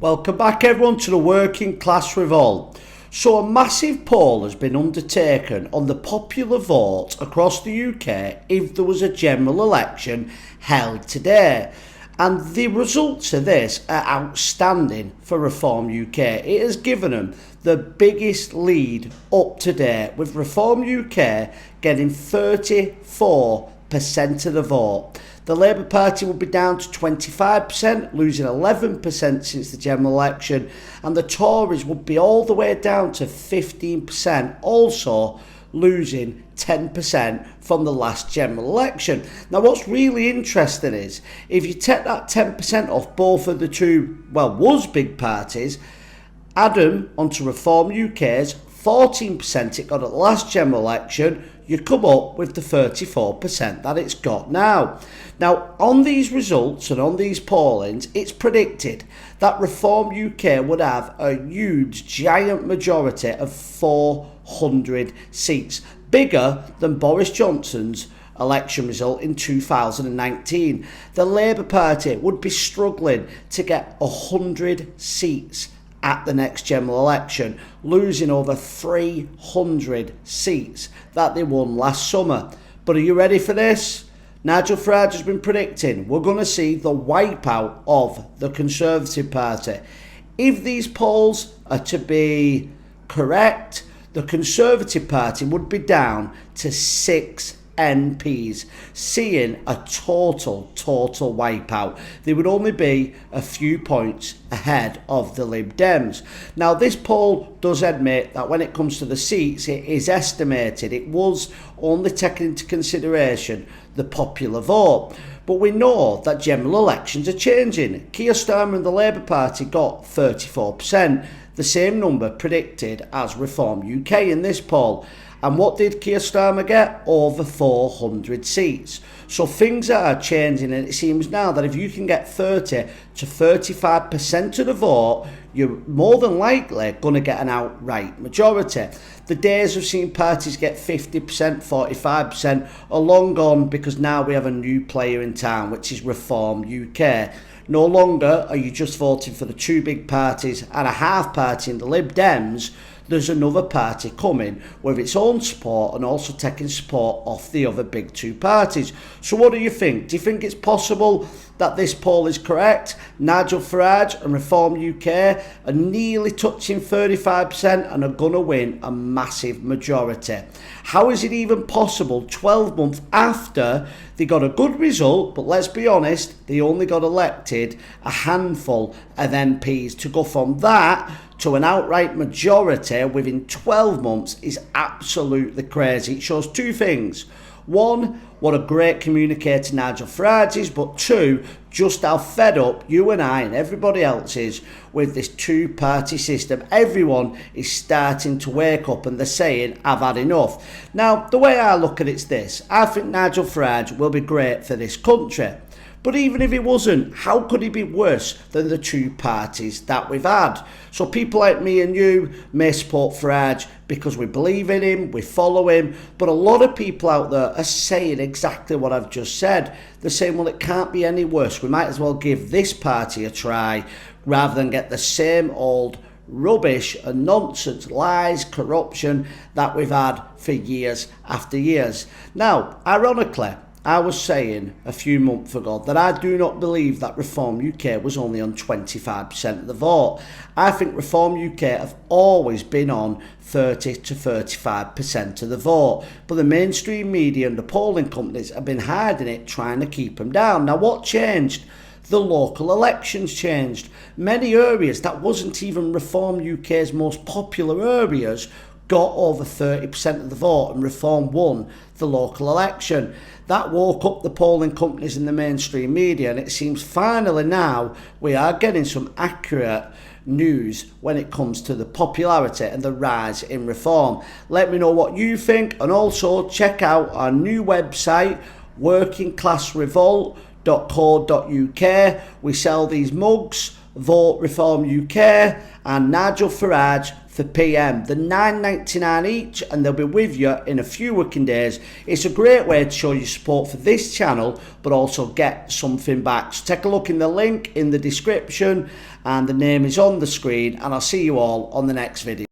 Welcome back everyone to the Working Class Revolt. So a massive poll has been undertaken on the popular vote across the UK if there was a general election held today. And the results of this are outstanding for Reform UK. It has given them the biggest lead up to date, with Reform UK getting 34% of the vote. The Labour Party will be down to 25%, losing 11% since the general election, and the Tories would be all the way down to 15%, also losing 10% from the last general election. Now what's really interesting is, if you take that 10% off both of the two, was big parties, add them onto Reform UK's 14% it got at the last general election, you come up with the 34% that it's got now. Now, on these results and on these pollings, it's predicted that Reform UK would have a huge, giant majority of 400 seats, bigger than Boris Johnson's election result in 2019. The Labour Party would be struggling to get 100 seats at the next general election, losing over 300 seats that they won last summer. But are you ready for this? Nigel Farage has been predicting we're going to see the wipeout of the Conservative Party. If these polls are to be correct, the Conservative Party would be down to 6 MPs, seeing a total wipeout. They would only be a few points ahead of the Lib Dems. Now this poll does admit that when it comes to the seats, it is estimated. It was only taking into consideration the popular vote. But we know that general elections are changing. Keir Starmer and the Labour Party got 34%, the same number predicted as Reform UK in this poll. And what did Keir Starmer get? Over 400 seats. So things are changing, and it seems now that if you can get 30 to 35% of the vote, you're more than likely going to get an outright majority. The days of seeing parties get 50%, 45% are long gone, because now we have a new player in town, which is Reform UK. No longer are you just voting for the two big parties and a half party in the Lib Dems. There's another party coming with its own support and also taking support off the other big two parties. So what do you think? Do you think it's possible that this poll is correct? Nigel Farage and Reform UK are nearly touching 35% and are going to win a massive majority. How is it even possible 12 months after they got a good result, but let's be honest, they only got elected a handful of MPs? To go from that to an outright majority within 12 months is absolutely crazy. It shows two things. One, what a great communicator Nigel Farage is, but two, just how fed up you and I and everybody else is with this two-party system. Everyone is starting to wake up and they're saying, I've had enough. Now, the way I look at it's this. I think Nigel Farage will be great for this country. But even if he wasn't, how could he be worse than the two parties that we've had? So people like me and you may support Farage because we believe in him, we follow him, but a lot of people out there are saying exactly what I've just said. They're saying, well, it can't be any worse. We might as well give this party a try rather than get the same old rubbish and nonsense, lies, corruption that we've had for years after years. Now, ironically, I was saying a few months ago that I do not believe that Reform UK was only on 25% of the vote. I think Reform UK have always been on 30 to 35% of the vote. But the mainstream media and the polling companies have been hiding it, trying to keep them down. Now what changed? The local elections changed. Many areas that wasn't even Reform UK's most popular areas got over 30% of the vote, and Reform won the local election. That woke up the polling companies and the mainstream media, and it seems finally now we are getting some accurate news when it comes to the popularity and the rise in Reform. Let me know what you think, and also check out our new website, workingclassrevolt.co.uk. We sell these mugs, Vote Reform UK and Nigel Farage for PM. They're $9.99 each, and they'll be with you in a few working days. It's a great way to show your support for this channel, but also get something back. So take a look in the link in the description and the name is on the screen, and I'll see you all on the next video.